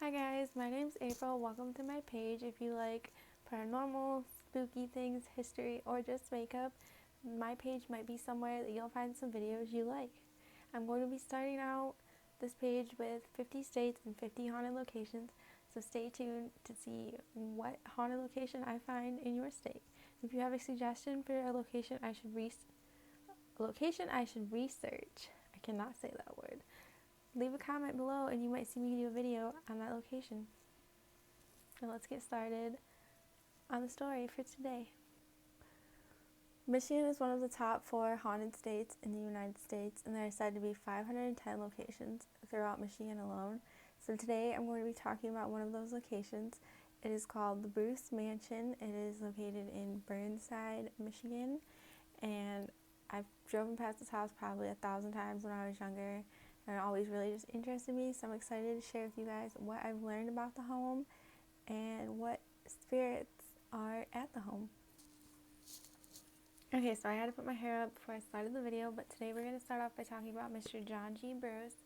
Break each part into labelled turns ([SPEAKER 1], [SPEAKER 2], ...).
[SPEAKER 1] Hi guys, my name's April. Welcome to my page. If you like paranormal, spooky things, history, or just makeup, my page might be somewhere that you'll find some videos you like. I'm going to be starting out this page with 50 states and 50 haunted locations, so stay tuned to see what haunted location I find in your state. If you have a suggestion for a location I should research, I cannot say that word, leave a comment below and you might see me do a video on that location. So let's get started on the story for today. Michigan is one of the top 4 haunted states in the United States, and there are said to be 510 locations throughout Michigan alone. So today I'm going to be talking about one of those locations. It is called the Bruce Mansion. It is located in Burnside, Michigan, and I've driven past this house probably 1,000 times when I was younger, and it always really just interested me, so I'm excited to share with you guys what I've learned about the home and what spirits are at the home. Okay, so I had to put my hair up before I started the video, but today we're going to start off by talking about Mr. John G. Bruce.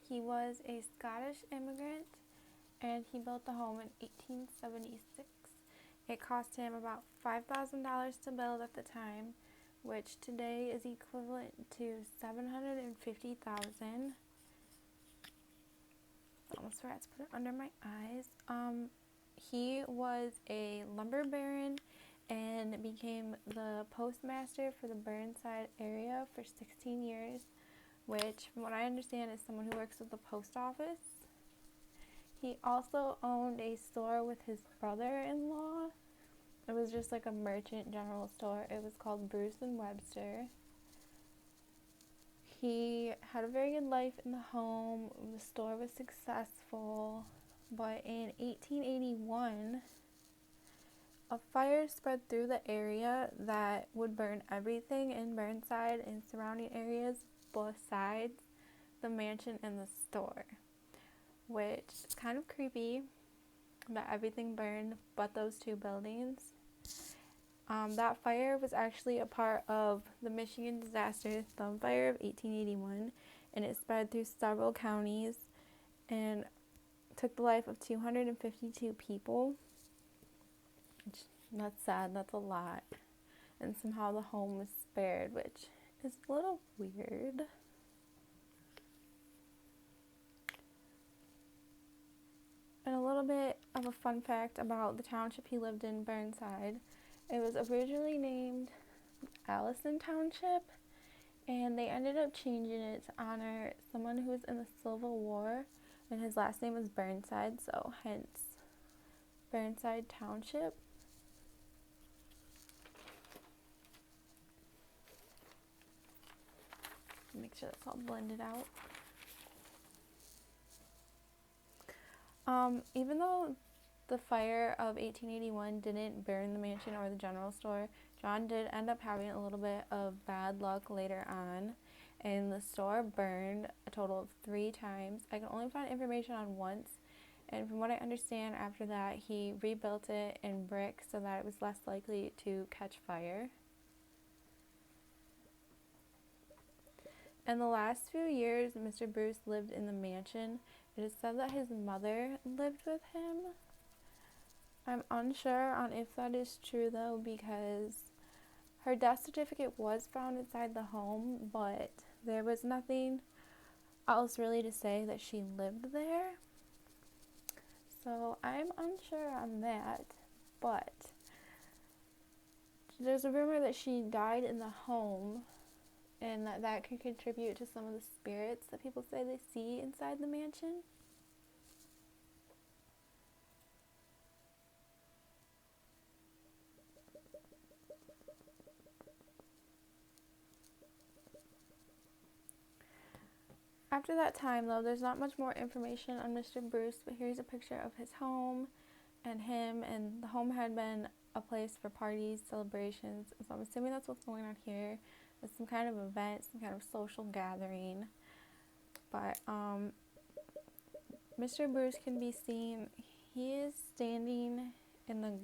[SPEAKER 1] He was a Scottish immigrant, and he built the home in 1876. It cost him about $5,000 to build at the time, which today is equivalent to $750,000. Almost forgot to put it under my eyes. He was a lumber baron and became the postmaster for the Burnside area for 16 years, which, from what I understand, is someone who works at the post office. He also owned a store with his brother-in-law. It was just like a merchant general store. It was called Bruce and Webster. He had a very good life in the home. The store was successful, but in 1881, a fire spread through the area that would burn everything in Burnside and surrounding areas besides the mansion and the store, which is kind of creepy that everything burned but those 2 buildings. That fire was actually a part of the Michigan disaster, the fire of 1881, and it spread through several counties and took the life of 252 people. That's sad, that's a lot. And somehow the home was spared, which is a little weird. And a little bit of a fun fact about the township he lived in, Burnside. It was originally named Allison Township, and they ended up changing it to honor someone who was in the Civil War, and his last name was Burnside, so hence Burnside Township. Make sure that's all blended out. Even though the fire of 1881 didn't burn the mansion or the general store, John did end up having a little bit of bad luck later on, and the store burned a total of 3 times. I can only find information on once, and from what I understand, after that he rebuilt it in brick so that it was less likely to catch fire. In the last few years, Mr. Bruce lived in the mansion. It is said that his mother lived with him. I'm unsure on if that is true though, because her death certificate was found inside the home, but there was nothing else really to say that she lived there. So I'm unsure on that, but there's a rumor that she died in the home, and that could contribute to some of the spirits that people say they see inside the mansion. After that time, though, there's not much more information on Mr. Bruce, but here's a picture of his home and him, and the home had been a place for parties, celebrations, so I'm assuming that's what's going on here. It's some kind of event, some kind of social gathering. But Mr. Bruce can be seen, he is standing in the,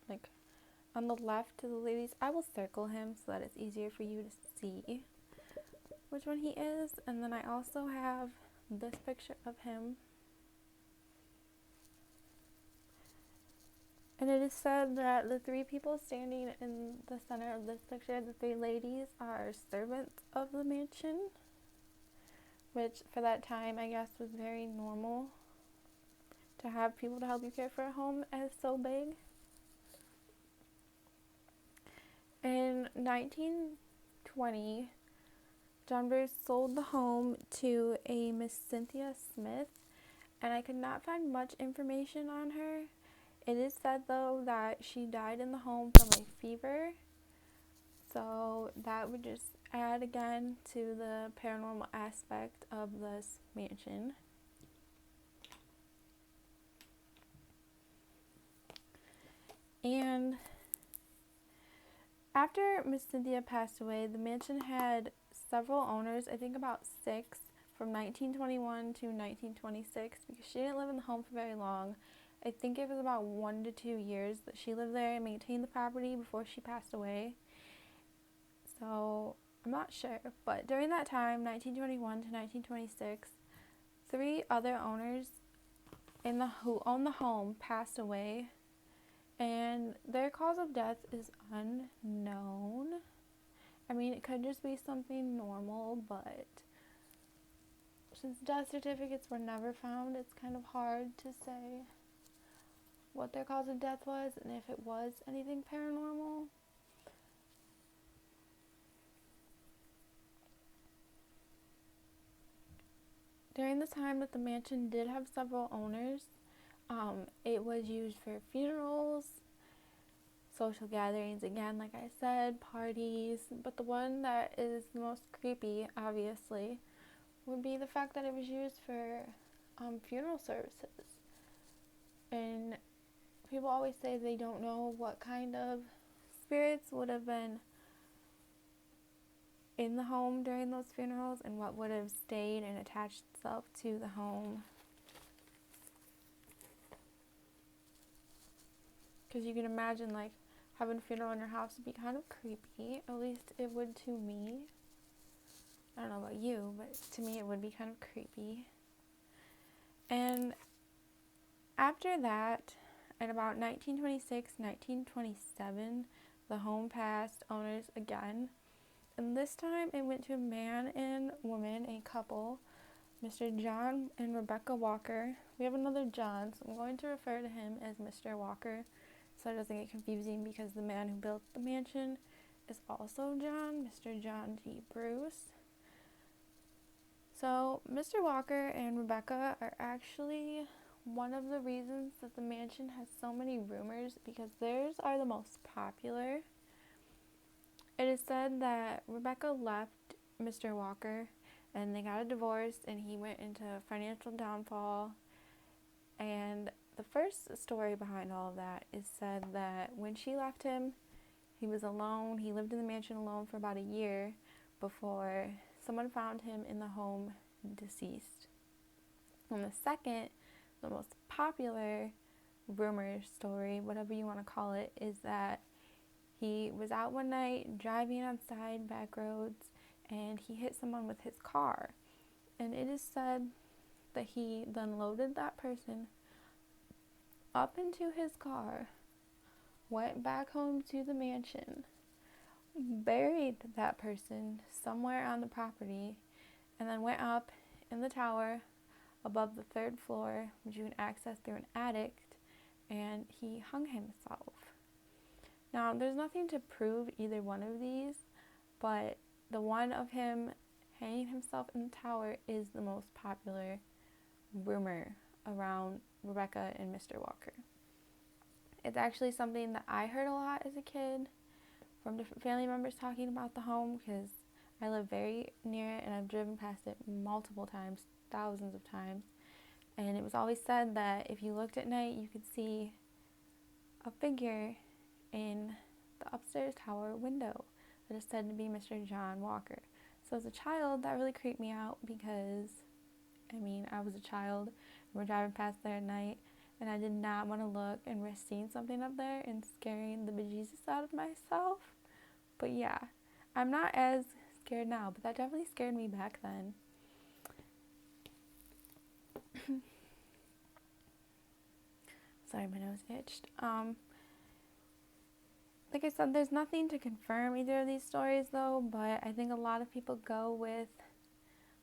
[SPEAKER 1] like, on the left to the ladies. I will circle him so that it's easier for you to see which one he is. And then I also have this picture of him And it is said that the three people standing in the center of this picture, the three ladies, are servants of the mansion, which for that time I guess was very normal to have people to help you care for a home as so big. In 1920, John Bruce sold the home to a Miss Cynthia Smith, and I could not find much information on her. It is said, though, that she died in the home from a fever, so that would just add again to the paranormal aspect of this mansion. And after Miss Cynthia passed away, the mansion had several owners, I think about 6, from 1921 to 1926, because she didn't live in the home for very long. I think it was about 1 to 2 years that she lived there and maintained the property before she passed away. So I'm not sure, but during that time, 1921 to 1926, 3 other owners who owned the home passed away, and their cause of death is unknown. I mean, it could just be something normal, but since death certificates were never found, it's kind of hard to say what their cause of death was and if it was anything paranormal. During the time that the mansion did have several owners, it was used for funerals, social gatherings, again, like I said, parties, but the one that is the most creepy, obviously, would be the fact that it was used for funeral services. And people always say they don't know what kind of spirits would have been in the home during those funerals and what would have stayed and attached itself to the home. Because you can imagine, like, having a funeral in your house would be kind of creepy. At least it would to me. I don't know about you, but to me it would be kind of creepy. And after that, in about 1926, 1927, the home passed owners again. And this time it went to a man and woman, a couple, Mr. John and Rebecca Walker. We have another John, so I'm going to refer to him as Mr. Walker so it doesn't get confusing, because the man who built the mansion is also John, Mr. John G. Bruce. So Mr. Walker and Rebecca are actually one of the reasons that the mansion has so many rumors, because theirs are the most popular. It is said that Rebecca left Mr. Walker and they got a divorce and he went into financial downfall. And the first story behind all of that is said that when she left him, he was alone. He lived in the mansion alone for about a year before someone found him in the home deceased. And the second, the most popular rumor story, whatever you want to call it, is that he was out one night driving on side back roads and he hit someone with his car. And it is said that he then loaded that person up into his car, went back home to the mansion, buried that person somewhere on the property, and then went up in the tower above the 3rd floor, which you can access through an attic, and he hung himself. Now, there's nothing to prove either one of these, but the one of him hanging himself in the tower is the most popular rumor around Rebecca and Mr. Walker. It's actually something that I heard a lot as a kid from different family members talking about the home, because I live very near it and I've driven past it multiple times, thousands of times. And it was always said that if you looked at night, you could see a figure in the upstairs tower window that is said to be Mr. John Walker. So as a child, that really creeped me out, because, I mean, I was a child and we're driving past there at night, and I did not want to look and risk seeing something up there and scaring the bejesus out of myself. But yeah, I'm not as scared now, but that definitely scared me back then. Sorry, my nose itched. like I said, there's nothing to confirm either of these stories though, but I think a lot of people go with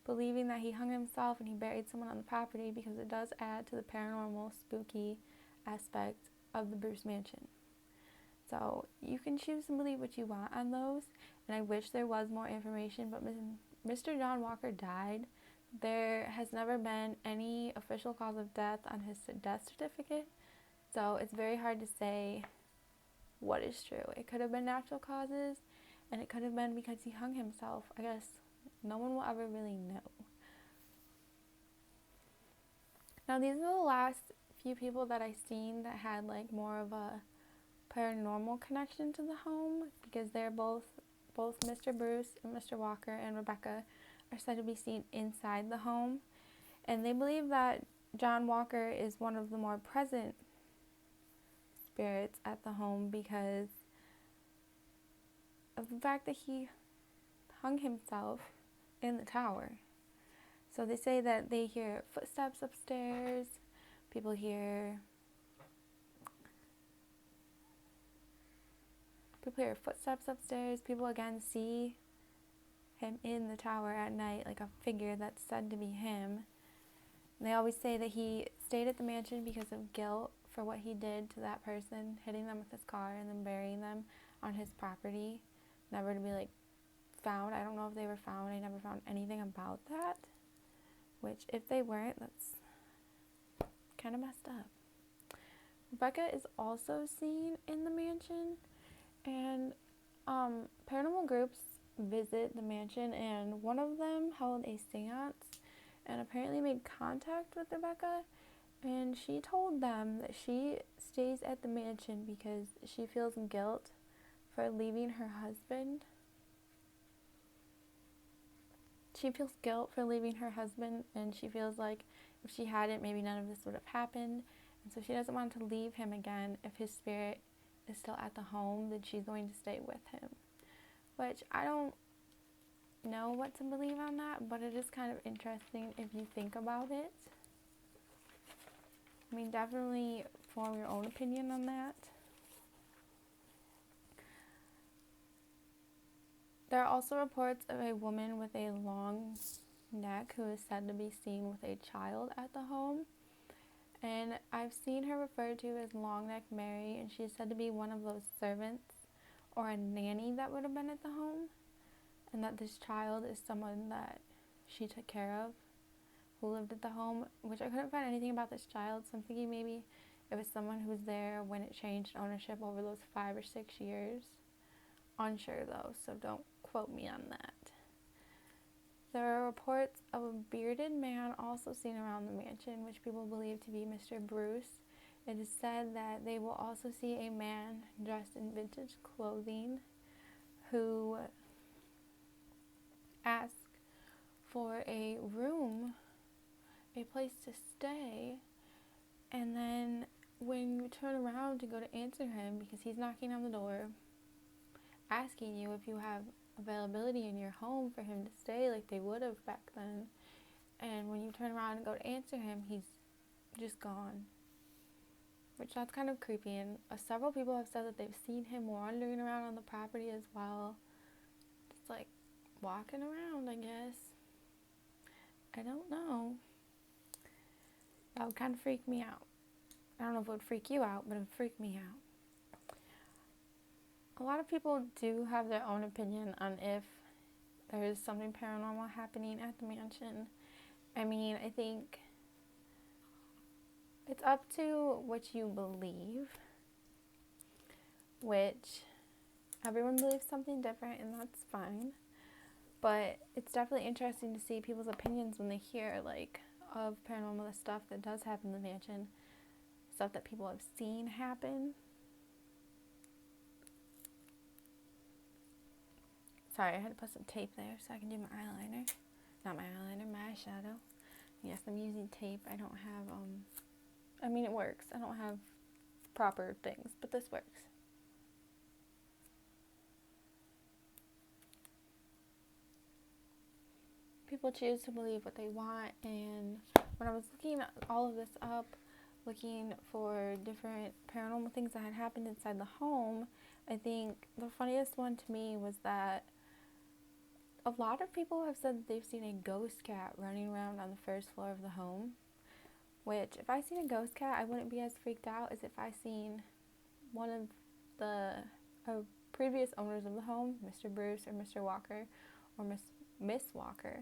[SPEAKER 1] believing that he hung himself and he buried someone on the property because it does add to the paranormal, spooky aspect of the Bruce Mansion. So you can choose to believe what you want on those, and I wish there was more information, but Mr. John Walker died. There has never been any official cause of death on his death certificate, so it's very hard to say what is true. It could have been natural causes, and it could have been because he hung himself. I guess no one will ever really know. Now, these are the last few people that I've seen that had like more of a paranormal connection to the home, because they're both Mr. Bruce and Mr. Walker and Rebecca are said to be seen inside the home, and they believe that John Walker is one of the more present spirits at the home because of the fact that he hung himself in the tower. So they say that they hear footsteps upstairs, people hear footsteps upstairs, people again see him in the tower at night, like a figure that's said to be him. And they always say that he stayed at the mansion because of guilt for what he did to that person, hitting them with his car and then burying them on his property, never to be like found. I don't know if they were found. I never found anything about that, which if they weren't, that's kind of messed up. Rebecca is also seen in the mansion, and paranormal groups visit the mansion, and one of them held a seance and apparently made contact with Rebecca, and she told them that she stays at the mansion because she feels guilt for leaving her husband. She feels guilt for leaving her husband, and she feels like if she hadn't, maybe none of this would have happened, and so she doesn't want to leave him again. If his spirit is still at the home, then she's going to stay with him, which I don't know what to believe on that, but it is kind of interesting if you think about it. I mean, definitely form your own opinion on that. There are also reports of a woman with a long neck who is said to be seen with a child at the home, and I've seen her referred to as Long Neck Mary, and she's said to be one of those servants or a nanny that would have been at the home, and that this child is someone that she took care of who lived at the home, which I couldn't find anything about this child, so I'm thinking maybe it was someone who was there when it changed ownership over those 5 or 6 years. Unsure though, so don't quote me on that. There are reports of a bearded man also seen around the mansion, which people believe to be Mr. Bruce. It is said that they will also see a man dressed in vintage clothing who asks for a room, a place to stay, and then when you turn around to go to answer him, because he's knocking on the door asking you if you have availability in your home for him to stay like they would have back then, and when you turn around and go to answer him, he's just gone, which that's kind of creepy. And several people have said that they've seen him wandering around on the property as well, just like walking around, I guess. I don't know. That would kind of freak me out. I don't know if it would freak you out, but it would freak me out. A lot of people do have their own opinion on if there is something paranormal happening at the mansion. I mean, I think it's up to what you believe, which everyone believes something different, and that's fine. But it's definitely interesting to see people's opinions when they hear like of paranormal stuff that does happen in the mansion, stuff that people have seen happen. Sorry, I had to put some tape there so I can do my eyeliner. Not my eyeliner, my eyeshadow. Yes, I'm using tape. I don't have, I mean, it works. I don't have proper things, but this works. People choose to believe what they want, and when I was looking all of this up, looking for different paranormal things that had happened inside the home, I think the funniest one to me was that a lot of people have said that they've seen a ghost cat running around on the first floor of the home, which if I seen a ghost cat, I wouldn't be as freaked out as if I seen one of the previous owners of the home, Mr. Bruce or Mr. Walker or Miss Walker.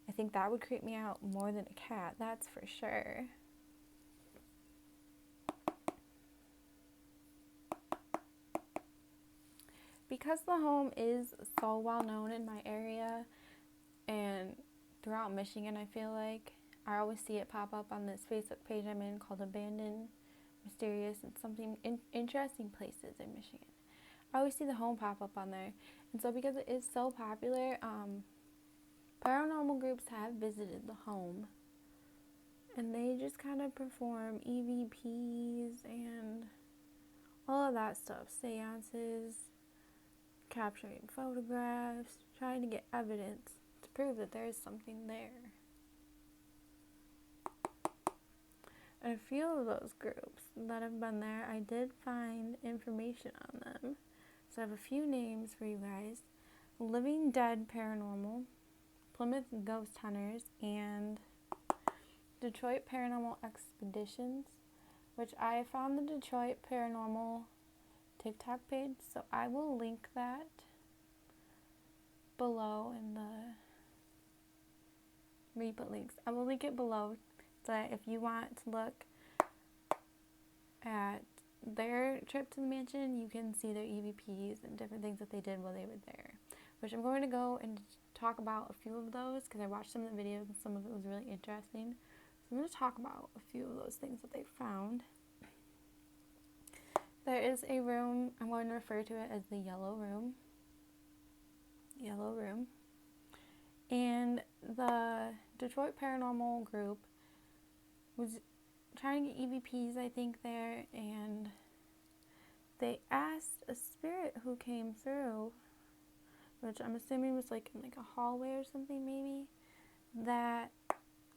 [SPEAKER 1] I think that would creep me out more than a cat, that's for sure. Because the home is so well known in my area and throughout Michigan, I feel like I always see it pop up on this Facebook page I'm in called Abandoned, Mysterious, and something interesting places in Michigan. I always see the home pop up on there. And so because it is so popular, paranormal groups have visited the home. And they just kind of perform EVPs and all of that stuff. Seances, capturing photographs, trying to get evidence to prove that there is something there. And a few of those groups that have been there, I did find information on them. So I have a few names for you guys. Living Dead Paranormal, Plymouth Ghost Hunters, and Detroit Paranormal Expeditions, which I found the Detroit Paranormal TikTok page, so I will link that below in the where you put links. I will link it below so that if you want to look at their trip to the mansion, you can see their EVPs and different things that they did while they were there, which I'm going to go and talk about a few of those because I watched some of the videos and some of it was really interesting. So I'm going to talk about a few of those things that they found. There is a room, I'm going to refer to it as the Yellow Room. Yellow Room. And the Detroit Paranormal group was trying to get EVPs, I think, there, and they asked a spirit who came through, which I'm assuming was like in like a hallway or something maybe, that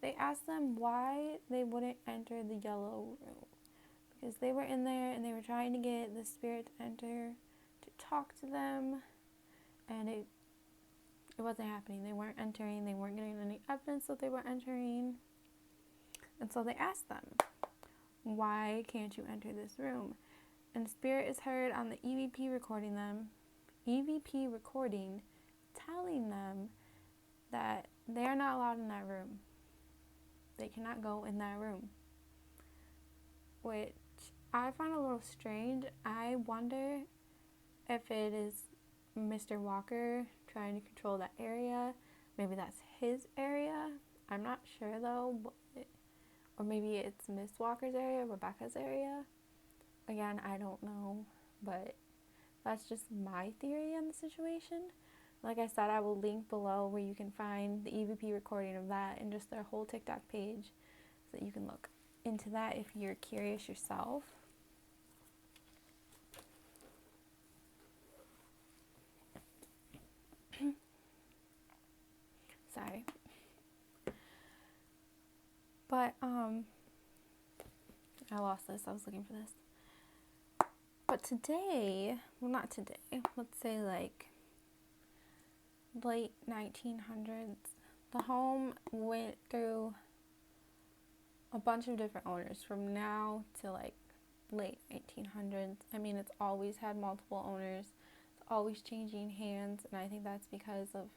[SPEAKER 1] they asked them why they wouldn't enter the Yellow Room. Because they were in there and they were trying to get the spirit to enter to talk to them, and it wasn't happening. They weren't entering. They weren't getting any evidence that they were entering. And so they asked them, why can't you enter this room? And spirit is heard on the EVP recording telling them that they are not allowed in that room. They cannot go in that room, which I find a little strange. I wonder if it is Mr. Walker trying to control that area. Maybe that's his area. I'm not sure though. Or maybe it's Miss Walker's area, Rebecca's area. Again, I don't know. But that's just my theory on the situation. Like I said, I will link below where you can find the EVP recording of that and just their whole TikTok page so that you can look into that if you're curious yourself. Sorry. But, I lost this. I was looking for this. But today, well, not today, let's say like late 1900s, the home went through a bunch of different owners from now to like late 1800s. I mean, it's always had multiple owners. It's always changing hands, and I think that's because of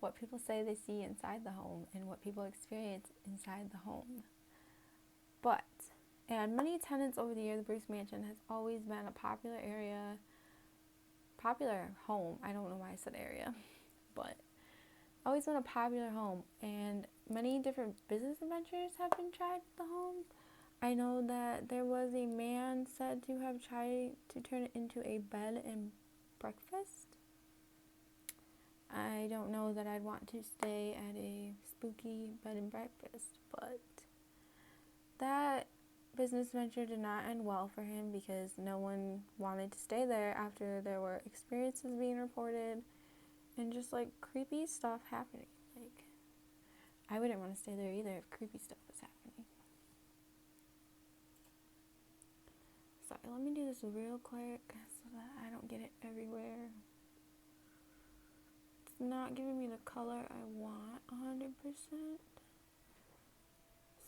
[SPEAKER 1] what people say they see inside the home and what people experience inside the home. But it had many tenants over the years. The Bruce Mansion has always been a popular home. I don't know why I said area, but always been a popular home, and many different business adventures have been tried with the home. I know that there was a man said to have tried to turn it into a bed and breakfast. I don't know that I'd want to stay at a spooky bed and breakfast, but that business venture did not end well for him because no one wanted to stay there after there were experiences being reported and just like creepy stuff happening. Like, I wouldn't want to stay there either if creepy stuff was happening. sorry, let me do this real quick so that I don't get it everywhere. It's not giving me the color I want 100%.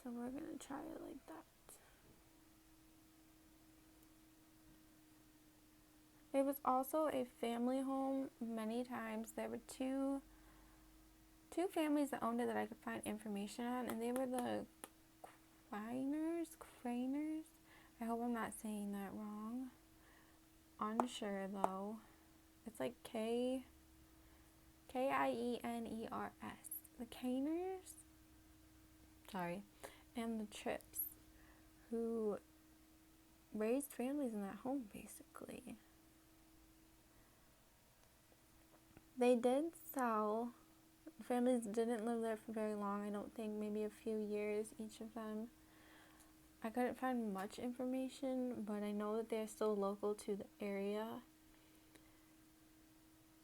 [SPEAKER 1] So we're gonna try it like that. It was also a family home many times. There were two families that owned it that I could find information on, and they were the Craners. I hope I'm not saying that wrong. Unsure though. It's like Kieners. The Caners. Sorry. And the Trips, who raised families in that home basically. They did sell. Families didn't live there for very long. I don't think, maybe a few years each of them. I couldn't find much information, but I know that they're still local to the area.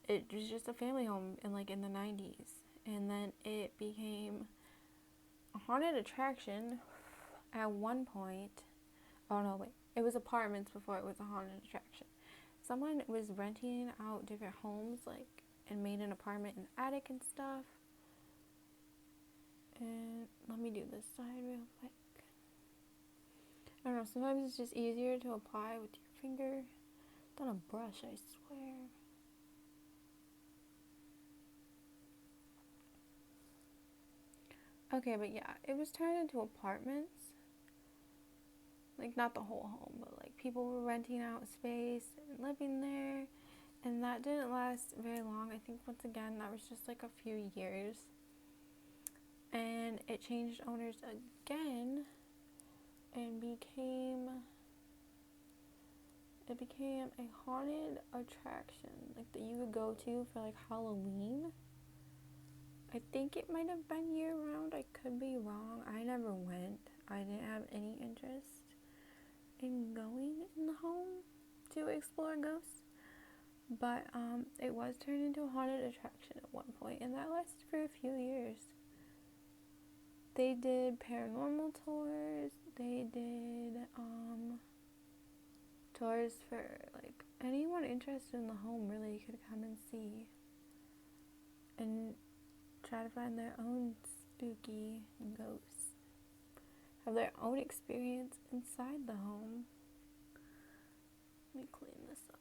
[SPEAKER 1] It was just a family home in the 90s, and then it became a haunted attraction at one point. Oh no, wait. It was apartments before it was a haunted attraction. Someone was renting out different homes, and made an apartment in the attic and stuff. And let me do this side real quick. I don't know, sometimes it's just easier to apply with your finger than a brush, I swear. Okay, but yeah, it was turned into apartments. Not the whole home, but people were renting out space and living there. And that didn't last very long. I think once again, that was just a few years. And it changed owners again and became a haunted attraction that you would go to for Halloween. I think it might have been year round. I could be wrong. I never went. I didn't have any interest in going in the home to explore ghosts. But it was turned into a haunted attraction at one point, and that lasted for a few years. They did paranormal tours. They did tours for anyone interested in the home really could come and see and try to find their own spooky ghosts, have their own experience inside the home. Let me clean this up.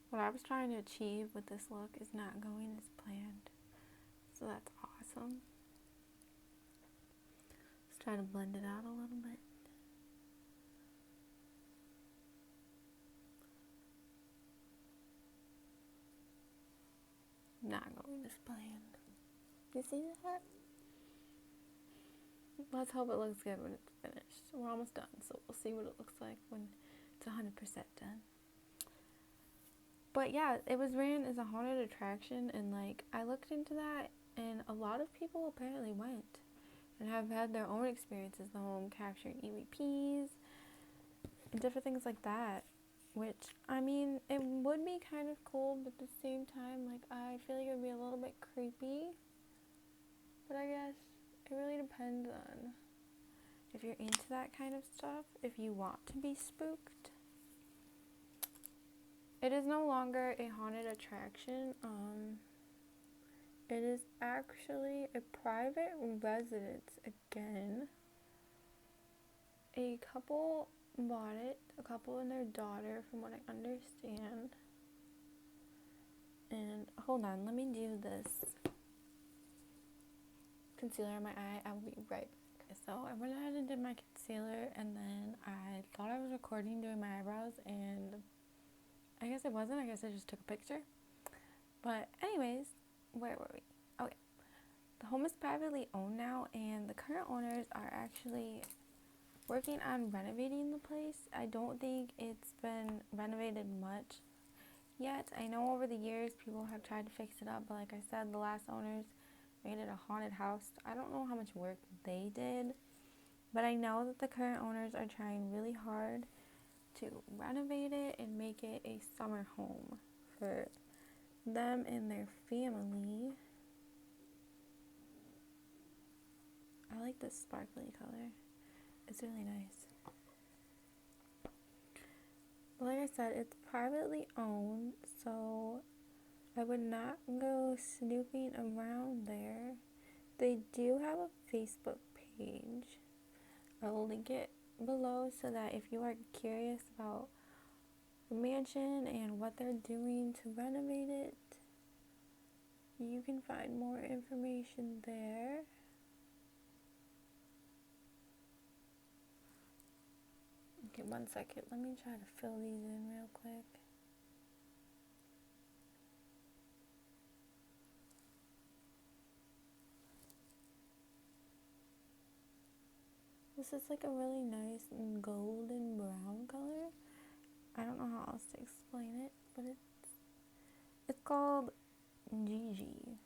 [SPEAKER 1] What I was trying to achieve with this look is not going as planned, so that's awesome. Let's try to blend it out a little bit. Not going as planned. You see that? Let's hope it looks good when it's finished. We're almost done, so we'll see what it looks like when it's 100% done. But yeah, it was ran as a haunted attraction, and I looked into that, and a lot of people apparently went and have had their own experiences in the home, capturing EVPs and different things like that. Which, I mean, it would be kind of cool, but at the same time, I feel like it would be a little bit creepy. But I guess it really depends on if you're into that kind of stuff, if you want to be spooked. It is no longer a haunted attraction. It is actually a private residence again. A couple bought it, a couple and their daughter, from what I understand. And hold on, let me do this concealer on my eye. I will be right back. So I went ahead and did my concealer, and then I thought I was recording doing my eyebrows, and I guess it wasn't. I guess I just took a picture. But anyways, where were we? Okay. The home is privately owned now, and the current owners are actually working on renovating the place. I don't think it's been renovated much yet. I know over the years people have tried to fix it up, but like I said, the last owners made it a haunted house. I don't know how much work they did, but I know that the current owners are trying really hard to renovate it and make it a summer home for them and their family. like this sparkly color. It's really nice. Like I said, it's privately owned, so I would not go snooping around there. They do have a Facebook page. I'll link it below so that if you are curious about the mansion and what they're doing to renovate it, you can find more information there. Okay, 1 second. Let me try to fill these in real quick. This is like a really nice golden brown color. I don't know how else to explain it, but it's called Gigi.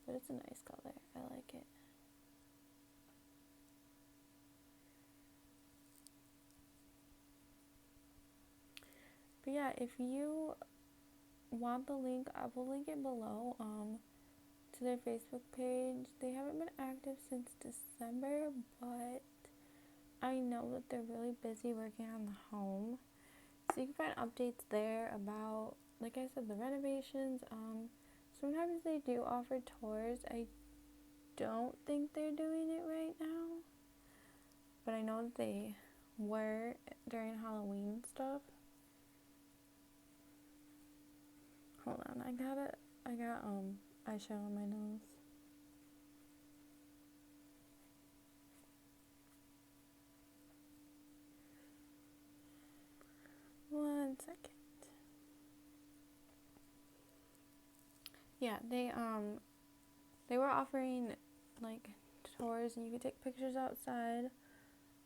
[SPEAKER 1] But it's a nice color. I like it. But yeah, if you want the link, I will link it below to their Facebook page. They haven't been active since December, but I know that they're really busy working on the home. So you can find updates there about, like I said, the renovations. Sometimes they do offer tours. I don't think they're doing it right now, but I know that they were during Halloween stuff. Hold on, I got eyeshadow on my nose. One second. Yeah, they were offering like tours and you could take pictures outside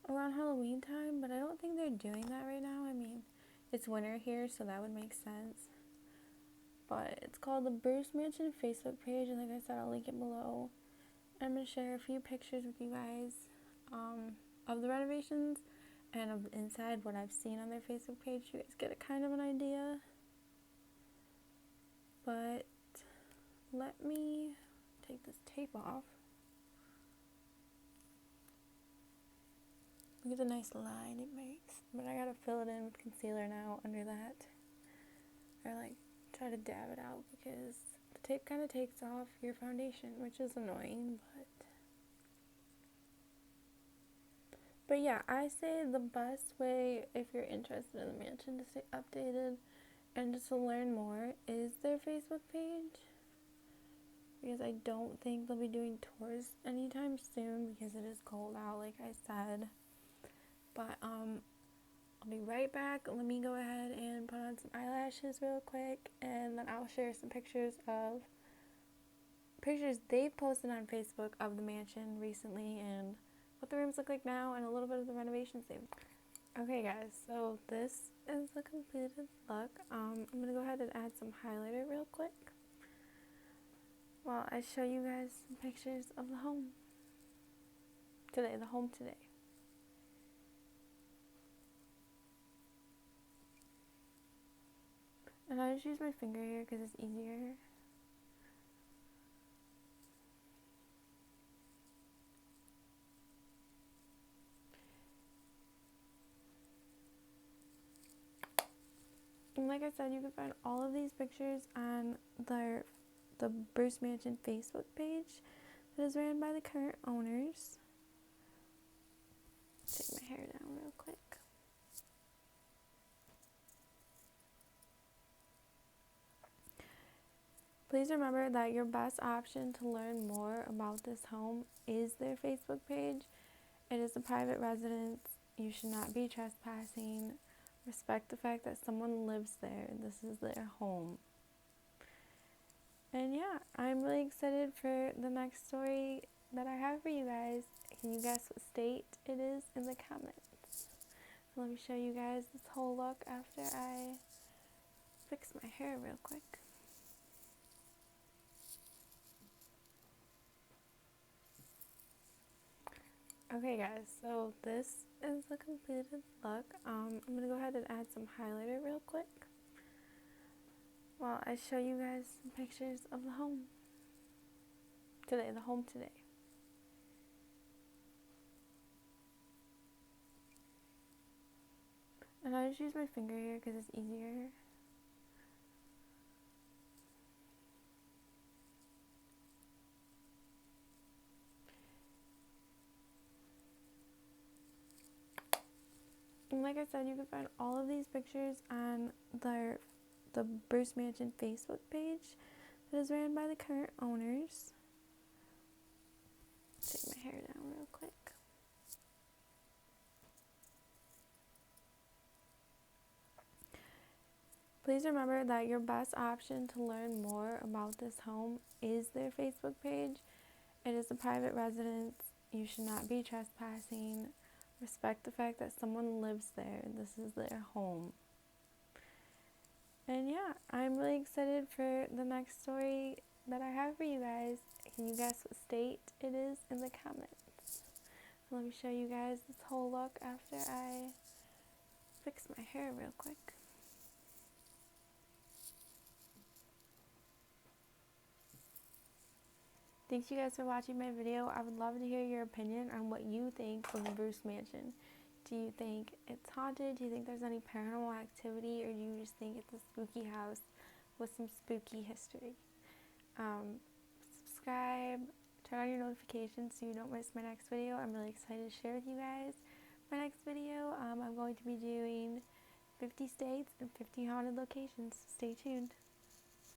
[SPEAKER 1] around Halloween time, but I don't think they're doing that right now. I mean, it's winter here, so that would make sense. But it's called the Bruce Mansion Facebook page, and like I said, I'll link it below. I'm going to share a few pictures with you guys of the renovations and of the inside, what I've seen on their Facebook page. You guys get a kind of an idea. But let me take this tape off. Look at the nice line it makes. But I gotta fill it in with concealer now under that. Or like try to dab it out because the tape kind of takes off your foundation, which is annoying, but yeah, I say the best way if you're interested in the mansion to stay updated and just to learn more is their Facebook page, because I don't think they'll be doing tours anytime soon because it is cold out, like I said. But I'll be right back. Let me go ahead and put on some eyelashes real quick, and then I'll share some pictures they've posted on Facebook of the mansion recently and what the rooms look like now and a little bit of the renovations they've done. Okay guys, so this is the completed look. I'm going to go ahead and add some highlighter real quick while I show you guys some pictures of the home today. And I just use my finger here because it's easier. And like I said, you can find all of these pictures on the Bruce Mansion Facebook page that is ran by the current owners. Take my hair down real quick. Please remember that your best option to learn more about this home is their Facebook page. It is a private residence. You should not be trespassing. Respect the fact that someone lives there. This is their home. And yeah, I'm really excited for the next story that I have for you guys. Can you guess what state it is in the comments? Let me show you guys this whole look after I fix my hair real quick. Okay guys, so this is the completed look. I'm going to go ahead and add some highlighter real quick while I show you guys some pictures of the home today. And I just use my finger here because it's easier. And like I said, you can find all of these pictures on the Bruce Mansion Facebook page that is ran by the current owners. Take my hair down real quick. Please remember that your best option to learn more about this home is their Facebook page. It is a private residence. You should not be trespassing. Respect the fact that someone lives there. This is their home. And yeah, I'm really excited for the next story that I have for you guys. Can you guess what state it is in the comments? Let me show you guys this whole look after I fix my hair real quick. Thanks you guys for watching my video. I would love to hear your opinion on what you think of the Bruce Mansion. Do you think it's haunted? Do you think there's any paranormal activity? Or do you just think it's a spooky house with some spooky history? Subscribe, turn on your notifications so you don't miss my next video. I'm really excited to share with you guys my next video. I'm going to be doing 50 states and 50 haunted locations. Stay tuned.